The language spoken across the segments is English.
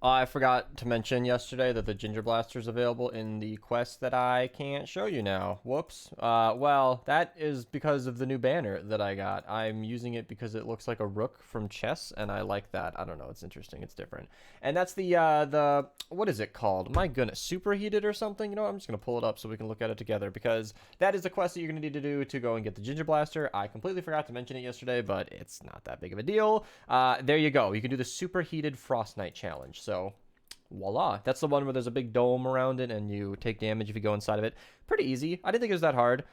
I forgot to mention yesterday that the Ginger Blaster is available in the quest that I can't show you now. Whoops. Well, that is because of the new banner that I got. I'm using it because it looks like a rook from chess, and I like that. I don't know. It's interesting. It's different. And that's the what is it called? My goodness, superheated or something? You know what? I'm just going to pull it up so we can look at it together because that is the quest that you're going to need to do to go and get the Ginger Blaster. I completely forgot to mention it yesterday, but it's not that big of a deal. There you go. You can do the superheated Frost Knight challenge. So voila, that's the one where there's a big dome around it and you take damage if you go inside of it. Pretty easy. I didn't think it was that hard.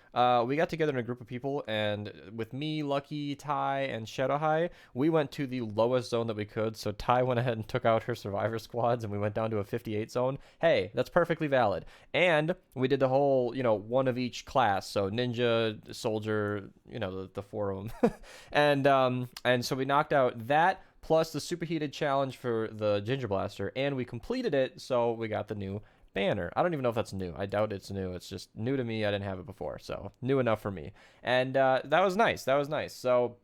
We got together in a group of people, and with me, Lucky, Ty, and Shadow High, we went to the lowest zone that we could. So Ty went ahead and took out her survivor squads, and we went down to a 58 zone. Hey, that's perfectly valid. And we did the whole, one of each class. So ninja, soldier, the four of them. and so we knocked out that plus the superheated challenge for the Ginger Blaster, and we completed it, so we got the new banner. I don't even know if that's new. I doubt it's new. It's just new to me. I didn't have it before, so new enough for me. And that was nice. That was nice. So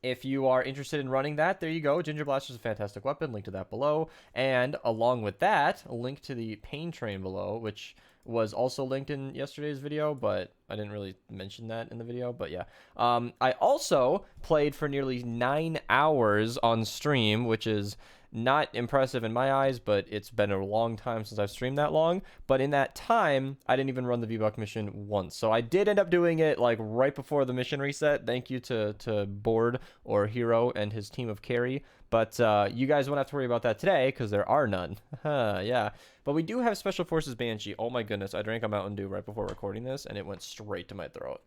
if you are interested in running that, there you go. Ginger Blaster is a fantastic weapon. Link to that below. And along with that, a link to the Pain Train below, which was also linked in yesterday's video, but I didn't really mention that in the video. But yeah, I also played for nearly 9 hours on stream, which is not impressive in my eyes, but it's been a long time since I've streamed that long. But in that time, I didn't even run the V-Buck mission once. So I did end up doing it like right before the mission reset. Thank you to Board or Hero and his team of carry. But you guys won't have to worry about that today because there are none. Yeah. But we do have Special Forces Banshee. Oh my goodness, I drank a Mountain Dew right before recording this, and it went straight to my throat.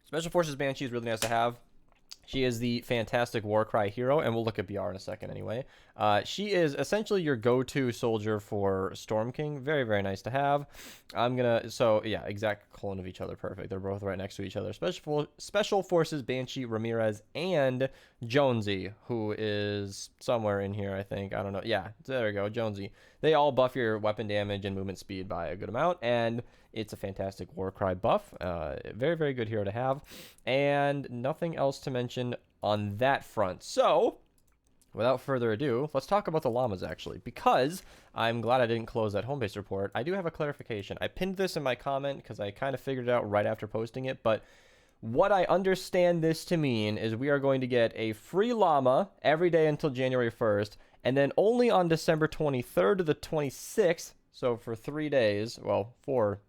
Special Forces Banshee is really nice to have. She is the fantastic Warcry hero, and we'll look at BR in a second anyway. She is essentially your go-to soldier for Storm King. Very, very nice to have. So yeah, exact clone of each other. Perfect. They're both right next to each other. Special Forces Banshee, Ramirez, and Jonesy, who is somewhere in here, I think. I don't know. Yeah, there we go, Jonesy. They all buff your weapon damage and movement speed by a good amount, and it's a fantastic Warcry buff. Very, very good hero to have. And nothing else to mention on that front. So, without further ado, let's talk about the llamas, actually. Because I'm glad I didn't close that home base report. I do have a clarification. I pinned this in my comment because I kind of figured it out right after posting it. But what I understand this to mean is we are going to get a free llama every day until January 1st. And then only on December 23rd to the 26th, so for 3 days, well, 4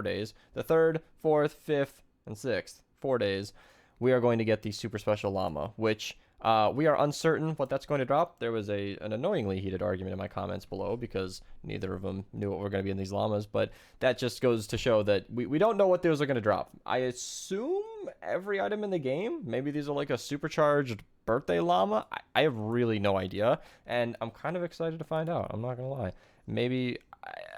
days, the 3rd, 4th, 5th, and 6th, 4 days, we are going to get the super special llama, which we are uncertain what that's going to drop. There was an annoyingly heated argument in my comments below because neither of them knew what were going to be in these llamas, but that just goes to show that we don't know what those are going to drop. I assume every item in the game. Maybe these are like a supercharged birthday llama. I have really no idea, and I'm kind of excited to find out. I'm not going to lie. Maybe,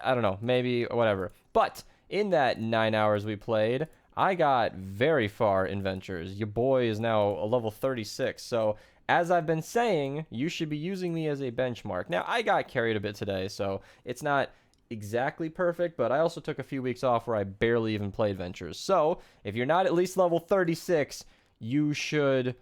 I don't know, maybe whatever. But in that 9 hours we played, I got very far in Ventures. Your boy is now a level 36. So as I've been saying, you should be using me as a benchmark. Now, I got carried a bit today, so it's not exactly perfect, but I also took a few weeks off where I barely even played Ventures. So if you're not at least level 36, you should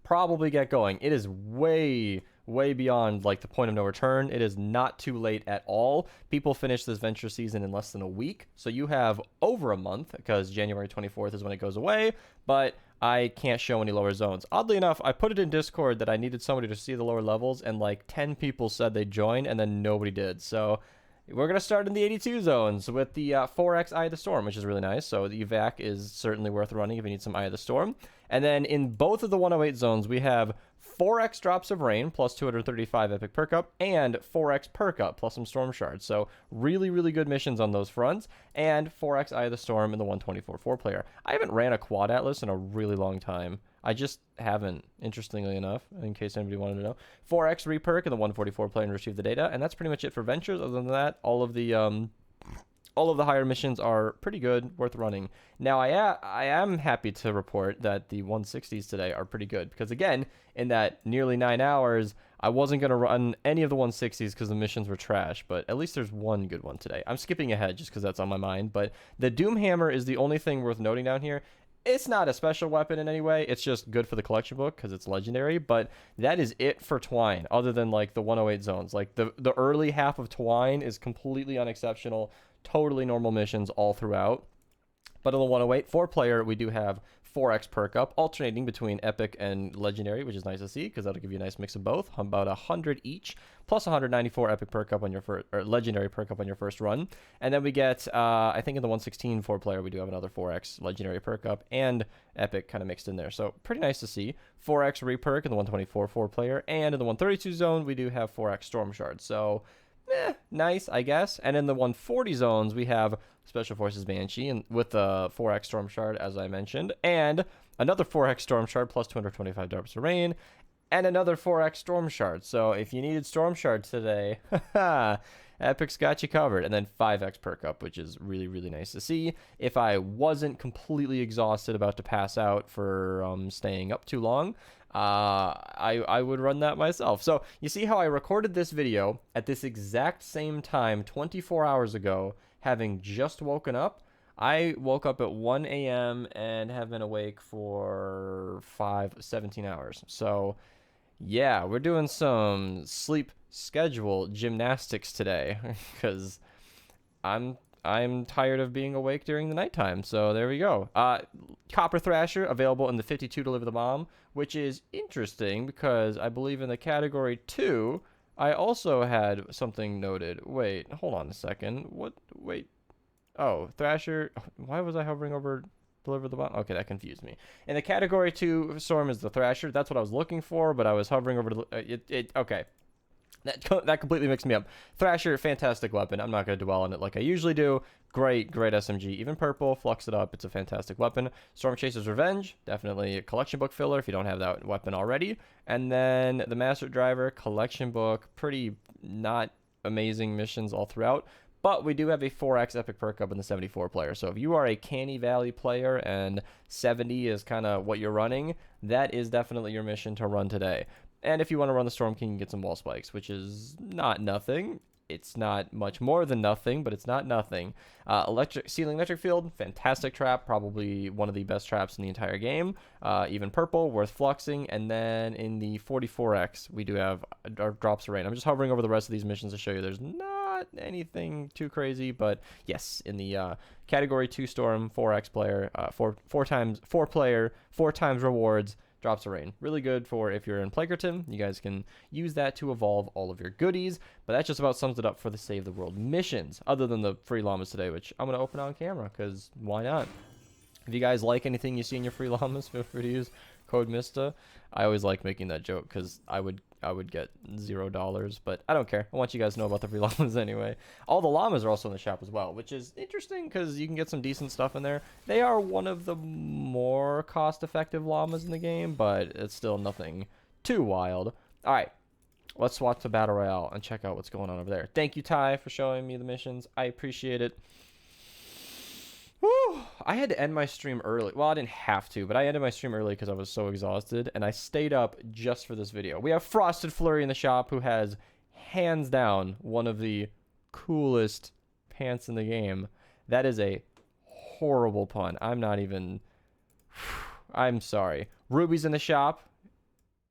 probably get going. It is way beyond like the point of no return. It is not too late at all. People finish this venture season in less than a week, so you have over a month because January 24th is when it goes away, but I can't show any lower zones. Oddly enough, I put it in Discord that I needed somebody to see the lower levels, and like 10 people said they joined, and then nobody did. So we're going to start in the 82 zones with the 4x Eye of the Storm, which is really nice. So the evac is certainly worth running if you need some Eye of the Storm. And then in both of the 108 zones, we have 4x Drops of Rain plus 235 Epic Perk Up and 4x Perk Up plus some Storm Shards. So really, really good missions on those fronts. And 4x Eye of the Storm in the 124 4-player. I haven't ran a Quad Atlas in a really long time. I just haven't, interestingly enough, in case anybody wanted to know. 4x Reperk in the 144 player and retrieve the data. And that's pretty much it for Ventures. Other than that, all of the higher missions are pretty good, worth running. Now, I am happy to report that the 160s today are pretty good. Because again, in that nearly 9 hours, I wasn't going to run any of the 160s because the missions were trash. But at least there's one good one today. I'm skipping ahead just because that's on my mind. But the Doom Hammer is the only thing worth noting down here. It's not a special weapon in any way. It's just good for the collection book because it's legendary. But that is it for Twine, other than like the 108 zones. Like the early half of Twine is completely unexceptional, totally normal missions all throughout. But on the 108 4-player, we do have 4x perk up, alternating between epic and legendary, which is nice to see because that'll give you a nice mix of both. About 100 each, plus 194 epic perk up on your first, or legendary perk up on your first run. And then we get, I think in the 116 4-player, we do have another 4x legendary perk up and epic kind of mixed in there. So pretty nice to see. 4x reperk in the 124 4-player, and in the 132 zone, we do have 4x storm shards. So nice, I guess. And in the 140 zones, we have Special Forces Banshee and with the 4x Storm Shard, as I mentioned, and another 4x Storm Shard plus 225 drops of rain, and another 4x Storm Shard. So if you needed Storm Shards today, Epic's got you covered. And then 5x perk up, which is really, really nice to see. If I wasn't completely exhausted, about to pass out for staying up too long, I would run that myself. So you see how I recorded this video at this exact same time 24 hours ago, having just woken up. I woke up at 1 a.m. and have been awake for 17 hours. So yeah, we're doing some sleep schedule gymnastics today because I'm tired of being awake during the nighttime. So there we go. Copper Thrasher available in the 52 Deliver the Bomb, which is interesting because I believe in the category 2, I also had something noted. Wait, hold on a second. What? Wait. Oh, Thrasher. Why was I hovering over Deliver the Bomb? Okay, that confused me. In the category 2 storm is the Thrasher. That's what I was looking for, but I was hovering over okay. That completely mixed me up. Thrasher, fantastic weapon. I'm not going to dwell on it like I usually do. Great SMG. Even purple, flux it up. It's a fantastic weapon. Storm Chaser's Revenge, definitely a collection book filler if you don't have that weapon already. And then the Master Driver, collection book, pretty not amazing missions all throughout. But we do have a 4x epic perk up in the 74 player. So if you are a Canny Valley player and 70 is kind of what you're running, that is definitely your mission to run today. And if you want to run the Storm King, get some wall spikes, which is nothing. It's not much more than nothing, but it's not nothing. Ceiling Electric Field, fantastic trap, probably one of the best traps in the entire game. Even purple, worth fluxing. And then in the 44X, we do have Drops of Rain. I'm just hovering over the rest of these missions to show you there's not anything too crazy, but yes, in the category 2 Storm, 4X player, 4 player, 4 times rewards, Drops of Rain. Really good for if you're in Plagerton. You guys can use that to evolve all of your goodies. But that just about sums it up for the Save the World missions, other than the free llamas today, which I'm going to open on camera because why not? If you guys like anything you see in your free llamas, feel free to use code Mista. I always like making that joke because I would get $0, but I don't care. I want you guys to know about the free llamas anyway. All the llamas are also in the shop as well, which is interesting because you can get some decent stuff in there. They are one of the more cost-effective llamas in the game, but it's still nothing too wild. All right, let's swatch the Battle Royale and check out what's going on over there. Thank you, Ty, for showing me the missions. I appreciate it. Whew, I had to end my stream early. Well, I didn't have to, but I ended my stream early because I was so exhausted, and I stayed up just for this video. We have Frosted Flurry in the shop, who has, hands down, one of the coolest pants in the game. That is a horrible pun. I'm not even... I'm sorry. Ruby's in the shop,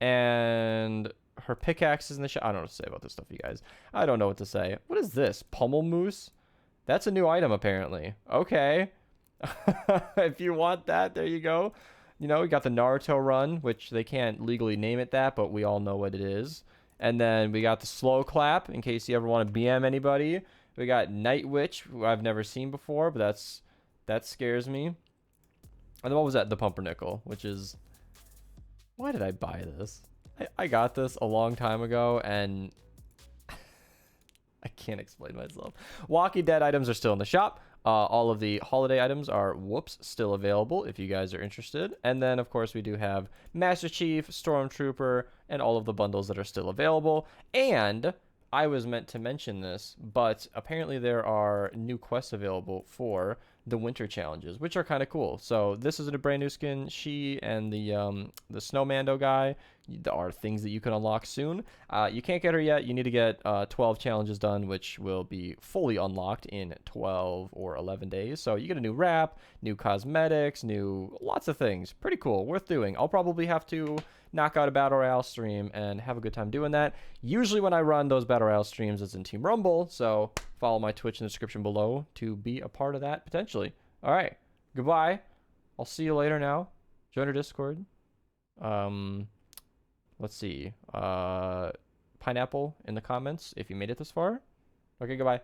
and her pickaxe is in the shop. I don't know what to say about this stuff, you guys. I don't know what to say. What is this? Pummel Moose? That's a new item, apparently. Okay. If you want that, there you go. You know, we got the Naruto run, which they can't legally name it that, but we all know what it is. And then we got the slow clap, in case you ever want to BM anybody. We got Night Witch, who I've never seen before, but that scares me. And then what was that? The Pumpernickel, which is... Why did I buy this? I got this a long time ago, and... I can't explain myself. Walking Dead items are still in the shop. All of the holiday items are, still available if you guys are interested. And then, of course, we do have Master Chief, Stormtrooper, and all of the bundles that are still available. And I was meant to mention this, but apparently there are new quests available for the winter challenges, which are kind of cool. So this is a brand new skin. She and the Snowmando guy there are things that you can unlock soon. You can't get her yet. You need to get 12 challenges done, which will be fully unlocked in 12 or 11 days. So you get a new wrap, new cosmetics, new lots of things. Pretty cool, worth doing. I'll probably have to knock out a Battle Royale stream and have a good time doing that. Usually when I run those Battle Royale streams, it's in Team Rumble, so follow my Twitch in the description below to be a part of that potentially. All right, goodbye. I'll see you later now. Join our Discord. Let's see. Pineapple in the comments if you made it this far. Okay, goodbye.